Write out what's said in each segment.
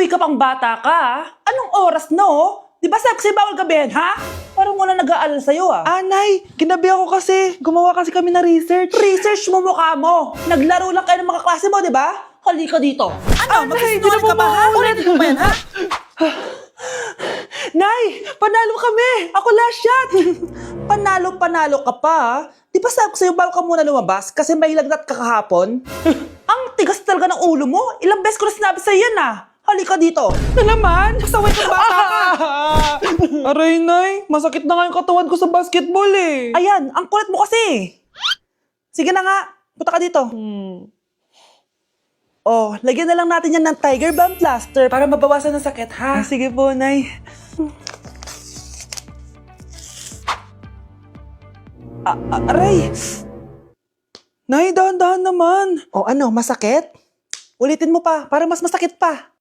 Tuloy ka pang bata ka, ah. Anong oras na, oh? Di ba sexy bawal gabihin, ha? Parang wala nag-aalala sa'yo, ah. Nay, ginabi ako kasi. Gumawa kasi kami na research. Research mo mukha mo. Naglaro lang kayo ng mga klase mo, di ba? Halika dito. Ano, magsisinungaling ka ba, ha? Ulitin mo ba yan, ha? Nay, panalo kami. Ako last shot. Panalo ka pa, ha? Di ba sabi ko sa'yo bago ka muna lumabas kasi may lagnat ka kahapon? Ang tigas talaga ng ulo mo. Ilang beses ko na sinabi sa'yo yan, ah. Halika dito. Na naman? Pasaway kang bata ka. Aray, Nay. Masakit na nga yung katawan ko sa basketball eh. Ayan, ang kulit mo kasi. Sige na nga, punta ka dito. Oh, lagyan na lang natin yan ng Tiger Balm plaster para mabawasan ng sakit, ha? Sige po, Nay. Aray! Nay, dahan-dahan naman. O ano, masakit? Ulitin mo pa, para mas masakit pa.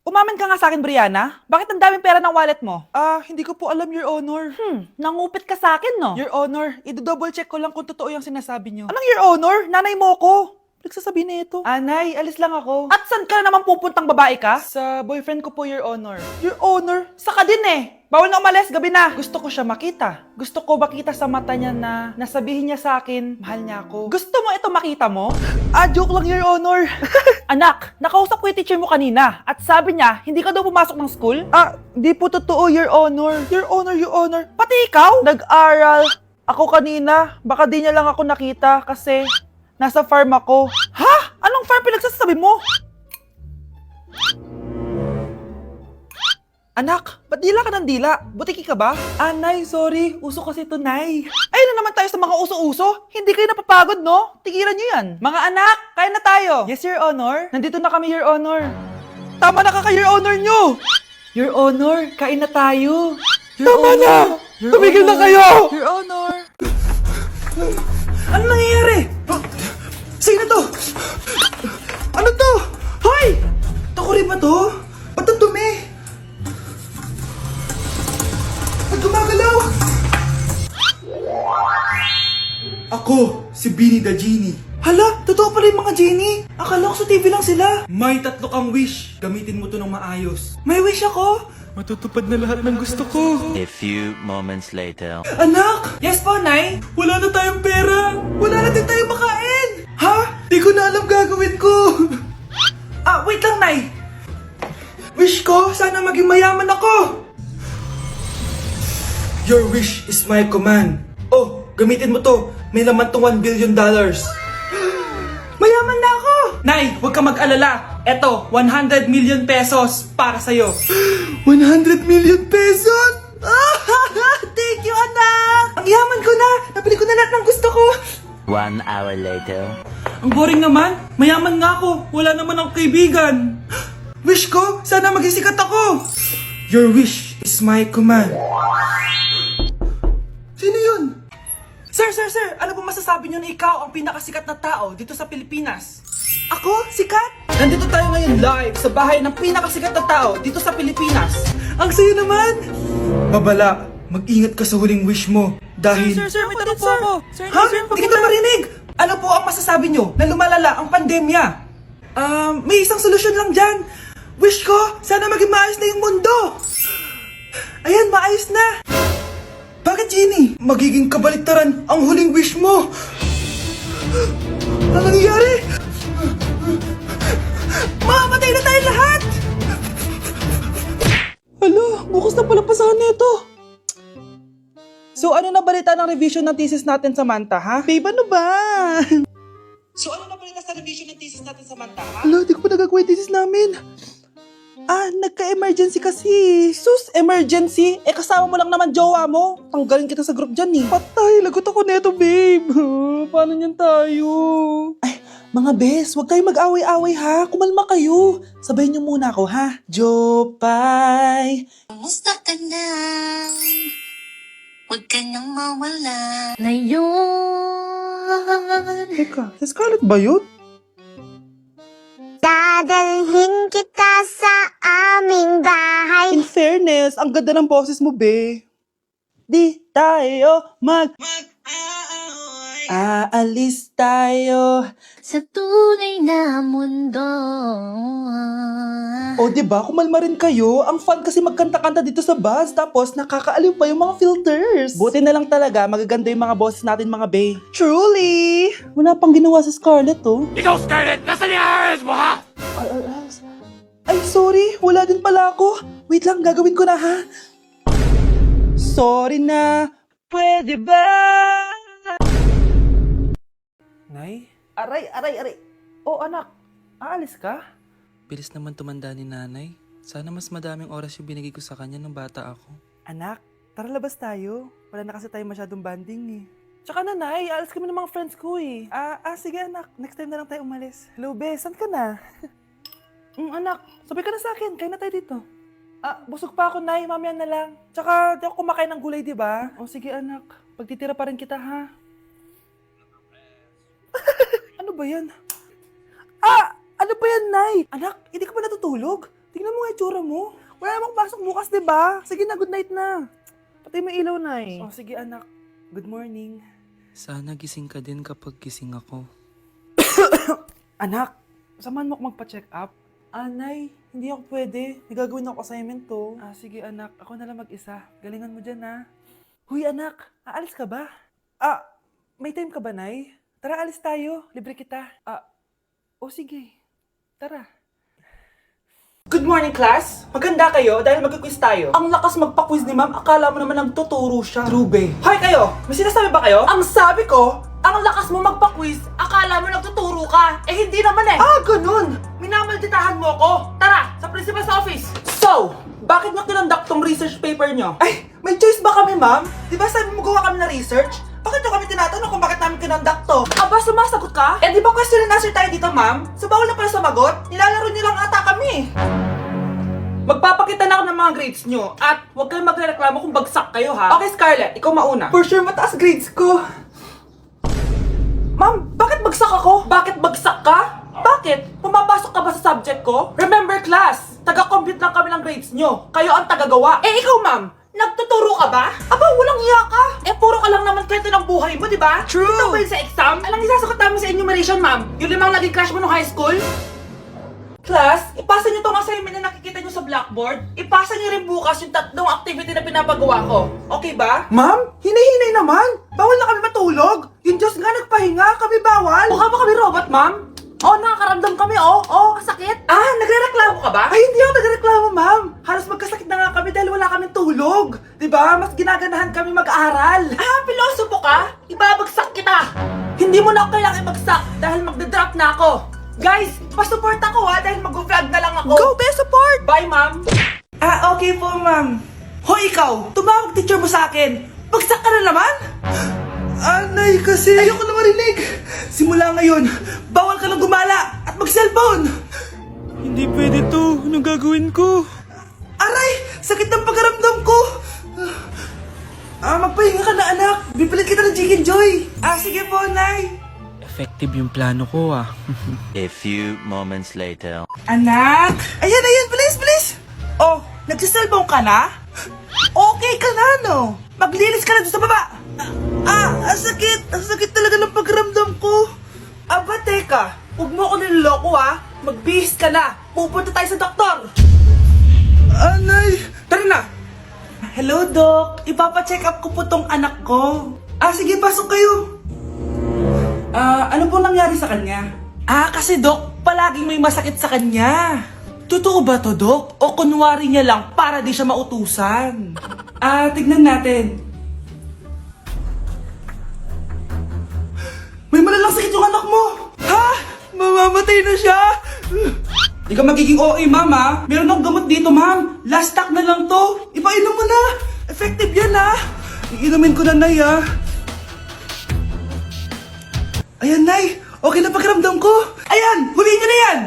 Umamin ka nga sa akin, Brianna. Bakit ang daming pera ng wallet mo? Hindi ko po alam, Your Honor. Nangupit ka sa akin, no? Your Honor, i-double check ko lang kung totoo yung sinasabi niyo. Anong Your Honor? Nanay mo ko. Nagsasabi na ito. Nay, alis lang ako. At saan ka na naman pupuntang babae ka? Sa boyfriend ko po, Your Honor. Your Honor, saka din eh. Bawal na umalis, gabi na. Gusto ko siya makita. Gusto ko makita sa mata niya na nasabihin niya sa akin, mahal niya ako. Gusto mo ito makita mo? Joke lang, Your Honor. Anak, nakausap ko yung teacher mo kanina at sabi niya, hindi ka daw pumasok ng school? Di po totoo, Your Honor. Your Honor. Pati ikaw? Nag-aral ako kanina. Baka di niya lang ako nakita kasi nasa farm ako. Ha? Anong farm pinagsasabi mo? Anak, ba't dila ka ng dila? Butiki ka ba? Nay, sorry. Uso kasi ito, Nay. Ayun na naman tayo sa mga uso-uso. Hindi kayo napapagod, no? Tigilan nyo yan. Mga anak, kain na tayo. Yes, Your Honor. Nandito na kami, Your Honor. Tama na Your Honor nyo. Your Honor, kain na tayo. Tama na! Tumigil na kayo! Your Honor. Ano nangyayari? Sino to? Ano to? Hoy! Takuri ba to? Ba't ang dumi? Ba't gumagalaw? Ako, si Beanie the Genie. Hala, totoo pala yung mga genie. Akala ko sa TV lang sila. May 3 kang wish. Gamitin mo to ng maayos. May wish ako. Matutupad na lahat ng gusto ko. A few moments later. Anak! Yes po, Nay. Wala na tayong pera! Wala na din tayo makain. Ha? Di ko na alam gagawin ko! Wait lang, Nay. Wish ko, sana maging mayaman ako! Your wish is my command. Oh, gamitin mo to. May laman tong $1 billion. Mayaman na ako. Nay, huwag ka mag-alala. Eto, 100 million pesos para sa'yo. 100 million pesos? Thank you, anak! Ang yaman ko na! Nabili ko na lahat ng gusto ko! 1 hour later. Ang boring naman. Mayaman nga ako. Wala naman akong kaibigan. Wish ko, sana maging sikat ako. Your wish is my command. Sino yun? Sir! Ano po masasabi niyo na ikaw ang pinakasikat na tao dito sa Pilipinas? Ako? Sikat? Nandito tayo ngayon live sa bahay ng pinakasikat na tao dito sa Pilipinas. Ang sayo naman! Babala, mag-ingat ka sa huling wish mo. Dahil... Sir, may tanong po ako. Sir, Ha? Hindi kita marinig! Ano po ang masasabi niyo na lumalala ang pandemya? May isang solusyon lang dyan. Wish ko, sana maging maayos na yung mundo. Ayan, maayos na. Bakit, Genie? magiging kabaliktaran ang huling wish mo. Ano nangyayari? Mamamatay na tayo lahat! Hala, bukas na pala pasahan nito. So ano na balita ng revision ng thesis natin, Samantha, ha? Babe, ano ba? So ano na balita sa revision ng thesis natin, Samantha? Hala, di ko pa nagagawa yung thesis namin. Nagka-emergency kasi. Sus, emergency? Kasama mo lang naman jowa mo. Tanggalin kita sa group dyan eh. Patay, lagot ako neto, babe. Paano niyan tayo? Mga bes, huwag kayo mag-away-away ha. Kumalma kayo. Sabayin niyo muna ako ha. Jopay. Kumusta ka na? Huwag ka nang mawala. Teka, si Scarlett ba yun? Dadalhin kita sa aming bahay. In fairness, ang ganda ng boses mo, be. Di tayo mag-away. Aalis tayo. Sa tunay na mundo. O, diba? Kumalma rin kayo. Ang fun kasi magkanta-kanta dito sa bus. Tapos, nakakaaliw pa yung mga filters. Buti na lang talaga, magaganda yung mga bosses natin, mga bay. Truly! Wala pang ginawa sa Scarlett, oh. Ikaw, Scarlett! Nasaan yung RS mo, ha? Ay, sorry. Wala din pala ako. Wait lang, gagawin ko na, ha? Sorry na. Pwede ba? Nay? Aray. Oh, anak. Aalis ka? Bilis naman tumanda ni nanay. Sana mas madaming oras yung binigay ko sa kanya nung bata ako. Anak, tara labas tayo. Wala na kasi tayo masyadong banding, eh. Tsaka nanay, aalis kami ng mga friends ko, eh. Sige anak. Next time na lang tayo umalis. Hello, be. Saan ka na? Anak, sabay ka na sa akin. Kain na tayo dito. Busog pa ako, nay. Mamaya na lang. Tsaka, di ako kumakain ng gulay, di ba? O, sige, anak. Pagtitira pa rin kita, ha? Ano ba yan? Ano ba yan, nay? Anak, hindi ka ba natutulog? Tingnan mo nga yung tsura mo. Wala namang pasok bukas, di ba? Sige na, good night na. Patay mo ilaw, nay. O, sige, anak. Good morning. Sana gising ka din kapag gising ako. Anak, samahan mo ako magpa-check up. Nay, hindi ako pwede. May gagawin ako assignment to. Sige anak, ako na lang mag-isa. Galingan mo dyan, ha? Huy anak, aalis ka ba? May time ka ba, nay? Tara, alis tayo. Libre kita. Sige. Tara. Good morning, class! Maganda kayo dahil mag-quiz tayo. Ang lakas magpa-quiz ni ma'am, akala mo naman nagtuturo siya. Trube. Hoy kayo! May sinasabi ba kayo? Ang sabi ko, ang lakas mo magpa-quiz, akala mo nagtuturo ka. Hindi naman eh. Ganun! Minamalditahan mo ako. Tara, sa principal's office. So, bakit nyo kinonduct tong research paper nyo? Ay, may choice ba kami, ma'am? Di ba sabi mo gawa kami ng research? Bakit nyo kami tinatanong kung bakit namin kinonduct to? Sumasagot ka? Di ba question and answer tayo dito, ma'am? So, bawal na pala sumagot? Nilalaro nyo lang ata kami. Magpapakita na ako ng mga grades nyo at huwag kayong magreklamo kung bagsak kayo, ha? Okay, Scarlett, ikaw mauna. For sure, mataas grades ko. Ma'am, bakit bagsak ako? Bakit bagsak ka? Bakit? Pumapasok ka ba sa subject ko? Remember, class, taga-compute lang kami ng grades nyo. Kayo ang tagagawa. Ikaw, ma'am, nagtuturo ka ba? Walang iya ka. Puro ka lang naman kwento ng buhay mo, di ba? True. Ito ba yun sa exam? Alang isasagot namin sa enumeration, ma'am. Yung 5 naging crush mo nung high school? Class, ipasa niyo tong assignment na nakikita niyo sa blackboard. Ipasa niyo rin bukas yung 3 activity na pinapagawa ko. Okay ba? Ma'am, hinay-hinay naman. Bawal na kami matulog. Yung Diyos nga nagpahinga, kami bawal. Mukha ba kami robot, ma'am? Nakakaramdam kami, kasakit. Nagrereklamo ka ba? Hindi ako nagrereklamo, ma'am. Halos magkasakit na nga kami dahil wala kaming tulog. Diba? Mas ginaganahan kami mag-aral. Pilosopo ka? Ibabagsak kita. Hindi mo na ako kailangan ibagsak dahil magdadrop na ako. Guys, pa-support ako dahil mag-vlog na lang ako. Go, be support! Bye, ma'am. Okay po, ma'am. Hoy, ikaw! Tumawag teacher mo sa akin. Bagsak ka na naman? Nay, kasi ayoko na marinig. Simula ngayon, bawal ka lang gumala at mag-cellphone. Hindi pwede to. Anong gagawin ko? Aray! Sakit ng pagkaramdam ko. Magpahinga ka na, anak. Bipilit kita ng Chicken Joy. Sige po, Nay. Effective yung plano ko, A few moments later. Anak! Ayan, please! Nagsiselfone ka na? Okay ka na, no? Maglinis ka na doon sa baba! Ang sakit! Ang sakit talaga ng pagramdam ko! Teka! Huwag mo ako niloloko, Magbihis ka na! Pupunta tayo sa doktor! Anay! Tara na! Hello, Doc! Ipapa-check up ko po tong anak ko. Sige, pasok kayo! Ano po nangyari sa kanya? Kasi Dok, palaging may masakit sa kanya. Totoo ba to, Dok? O kunwari niya lang para di siya mautusan? Tignan natin. May malalang sakit yung anak mo! Ha? Mamamatay na siya? Di ka magiging OA, ma'am, Meron akong gamot dito, ma'am. Last stock na lang to. Ipainom mo na. Effective yan, Iinumin ko na, Nay, Ayan, Nay. Okay na pakiramdam ko. Ayan! Huliin niyo na yan!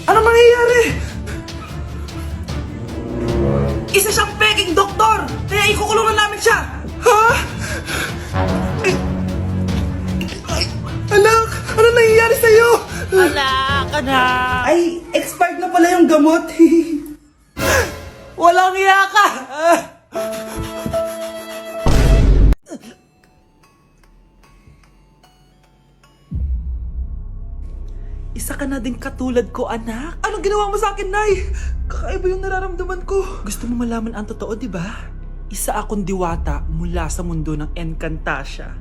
Ano mangyayari? Isa siyang peking doktor! Kaya ikukulong na namin siya! Ha? Anak! Ano nangyayari sa'yo? Anak! Ay, expired na pala yung gamot. Walang iya ka! Isa ka na din katulad ko, anak. Anong ginawa mo sa akin, Nay? Kakaiba yung nararamdaman ko. Gusto mo malaman ang totoo, di ba? Isa akong diwata mula sa mundo ng Encantasia.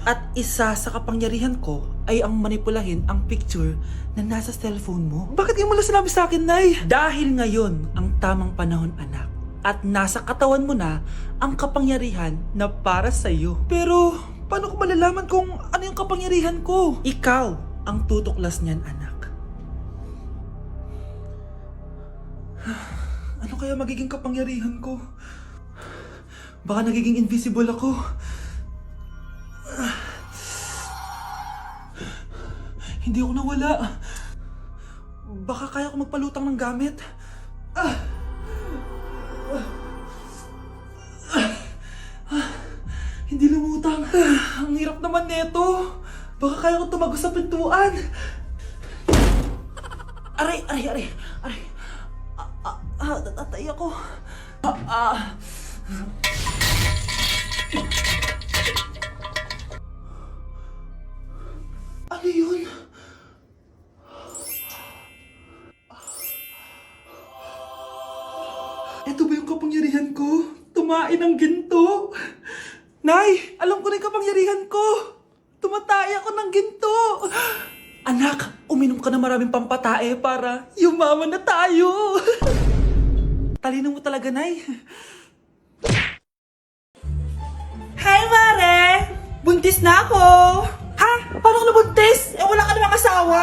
At isa sa kapangyarihan ko ay ang manipulahin ang picture na nasa cellphone mo. Bakit yung mula sinabi sa akin, Nay? Dahil ngayon ang tamang panahon, anak. At nasa katawan mo na ang kapangyarihan na para sa'yo. Pero, paano ko malalaman kung ano yung kapangyarihan ko? Ikaw ang tutuklas niyan, anak. Ano kaya magiging kapangyarihan ko? Baka nagiging invisible ako. Hindi ako nawala. Baka kaya ko magpalutang ng gamit. Hindi lumutang. Ang hirap naman neto. Baka kaya ko tumagos sa pintuan. Aray. Natatay ako. Ano yun? Ito ba yung kapangyarihan ko? Tumain ng ginto? Nay, alam ko na yung kapangyarihan ko. Tumatay ako ng ginto. Anak, uminom ka na maraming pampatae para yumaman na tayo. Talino mo talaga, Nay. Hi, Mare! Buntis na ako! Ha? Paano ka nabuntis? Wala ka namang asawa.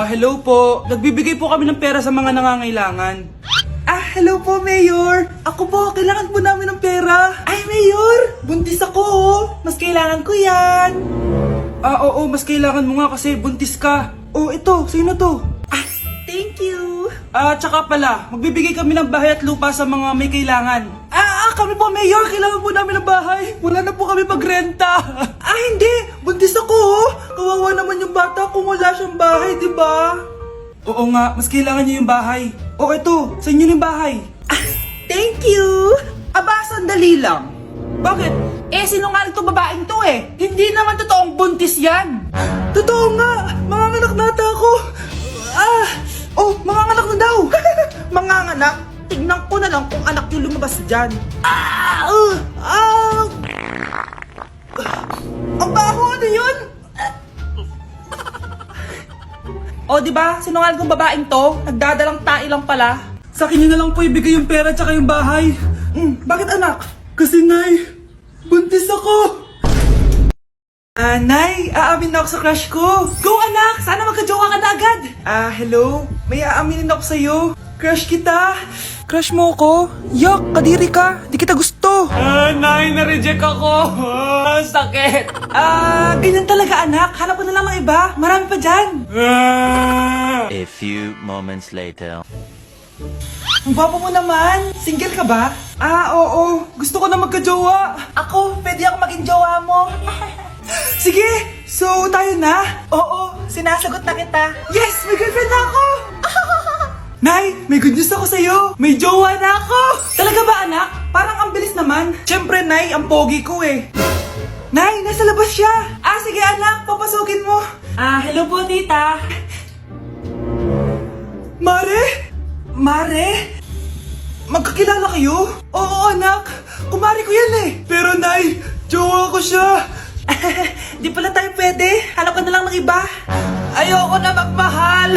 Hello po. Nagbibigay po kami ng pera sa mga nangangailangan. Hello po, Mayor. Ako po, kailangan po namin ng pera. Ay, Mayor! Buntis ako, oh. Mas kailangan ko yan. Oo, mas kailangan mo nga kasi buntis ka. Oh, ito. Sino to? Thank you. Tsaka pala, magbibigay kami ng bahay at lupa sa mga may kailangan. Kami po, Mayor. Kailangan po namin ng bahay. Wala na po kami magrenta. Hindi. Buntis ako, oh. Kawawa naman yung bata kung wala siyang bahay, di ba? Oo nga, mas kailangan niyo yung bahay. O ito, sa inyo yung bahay. Thank you. Sandali lang. Bakit? Sinungaling to babaeng to eh. Hindi naman totoong buntis yan. Totoo nga. Manganganak nata ako. Manganganak na daw. Manganganak? Tignan ko na lang kung anak yung lumabas dyan. Ang baho, ano yun? Diba? Sinungaling kong babaeng to. Nagdadalang tae lang pala. Sa akin nyo na lang po ibigay yung pera tsaka yung bahay. Bakit anak? Kasi Nay, buntis ako. Nay, aamin na ako sa crush ko. Go anak! Sana magka-jowa ka na agad. Hello? May aaminin ako sa'yo. Crush kita. Crush mo ko? Yak, kadiri ka. Di kita gusto. Nay, na-reject ako. Sakit. Ganyan talaga anak. Hanap ko na lang ng iba. Marami pa dyan. A few moments later. Ang gwapo mo naman. Single ka ba? Oo. Gusto ko na magka-jowa. Ako, pwede ako maging jowa mo. Sige, so tayo na? Oo, sinasagot na kita. Yes, may girlfriend na ako. Nay, may good news ako sa'yo. May jowa na ako. Talaga ba anak? Parang ang bilis naman. Siyempre, Nay, ang pogi ko eh. Nay, nasa labas siya. Sige anak, papasukin mo. Hello po tita. Mare? Magkakilala kayo? Oo anak, kumari ko yan eh. Pero Nay, jowa ko siya. Di pala tayo pwede. Hanap ka na lang ng iba. Ayoko na magmahal.